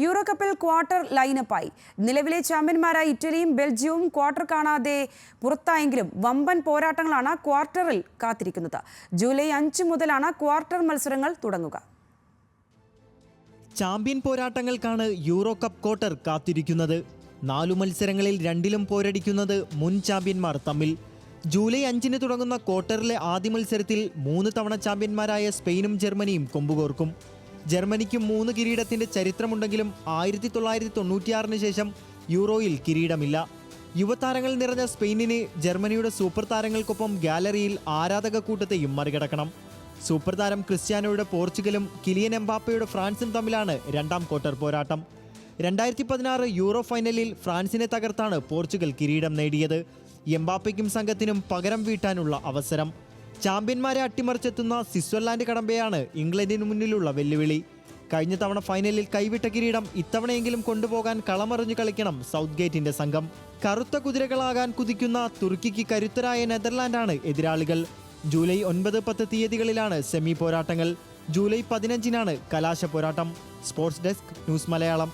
Euro കപ്പിൽ quarter ലൈനപ്പായി. നിലവിലെ ചാമ്പ്യന്മാരായ ഇറ്റലിയും ബെൽജിയവും ക്വാർട്ടർ കാണാതെ പുറത്തായെങ്കിലും വമ്പൻ പോരാട്ടങ്ങളാണ് ക്വാർട്ടറിൽ കാത്തിരിക്കുന്നത്. ജൂലൈ 5 മുതലാണ് ക്വാർട്ടർ മത്സരങ്ങൾ തുടങ്ങുക. ചാമ്പ്യൻ പോരാട്ടങ്ങൾക്കാണ് യൂറോ കപ്പ് ക്വാർട്ടർ കാത്തിരിക്കുന്നത്. 4 മത്സരങ്ങളിൽ 2ലും പോരടിക്കുന്നത് മുൻ ചാമ്പ്യന്മാർ തമ്മിൽ. ജൂലൈ 5-ന് തുടങ്ങുന്ന ക്വാർട്ടറിലെ ആദ്യ മത്സരത്തിൽ 3 തവണ ചാമ്പ്യന്മാരായ സ്പെയിനും ജർമ്മനിയും കൊമ്പുകോർക്കും. ജർമ്മനിക്ക് 3 കിരീടത്തിന്റെ ചരിത്രമുണ്ടെങ്കിലും 1996-ന് ശേഷം യൂറോയിൽ കിരീടമില്ല. യുവതാരങ്ങൾ നിറഞ്ഞ സ്പെയിനിന് ജർമ്മനിയുടെ സൂപ്പർ താരങ്ങൾക്കൊപ്പം ഗാലറിയിൽ ആരാധക കൂട്ടത്തെയും മറികടക്കണം. സൂപ്പർ താരം ക്രിസ്ത്യാനോയുടെ പോർച്ചുഗലും കിലിയൻ എംബാപ്പയുടെ ഫ്രാൻസും തമ്മിലാണ് രണ്ടാം ക്വാർട്ടർ പോരാട്ടം. 2016 യൂറോ ഫൈനലിൽ ഫ്രാൻസിനെ തകർത്താണ് പോർച്ചുഗൽ കിരീടം നേടിയത്. എംബാപ്പയ്ക്കും സംഘത്തിനും പകരം വീട്ടാനുള്ള അവസരം. ചാമ്പ്യന്മാരെ അട്ടിമറിച്ചെത്തുന്ന സ്വിറ്റ്സർലാൻഡ് കടമ്പയാണ് ഇംഗ്ലണ്ടിന് മുന്നിലുള്ള വെല്ലുവിളി. കഴിഞ്ഞ തവണ ഫൈനലിൽ കൈവിട്ട കിരീടം ഇത്തവണയെങ്കിലും കൊണ്ടുപോകാൻ കളമറിഞ്ഞു കളിക്കണം സൗത്ത് ഗേറ്റിന്റെ സംഘം. കറുത്ത കുതിരകളാകാൻ കുതിക്കുന്ന തുർക്കിക്ക് കരുത്തരായ നെതർലാൻഡാണ് എതിരാളികൾ. ജൂലൈ 9-10 തീയതികളിലാണ് സെമി പോരാട്ടങ്ങൾ. ജൂലൈ 15-നാണ് കലാശ പോരാട്ടം. Sports desk, news Malayalam.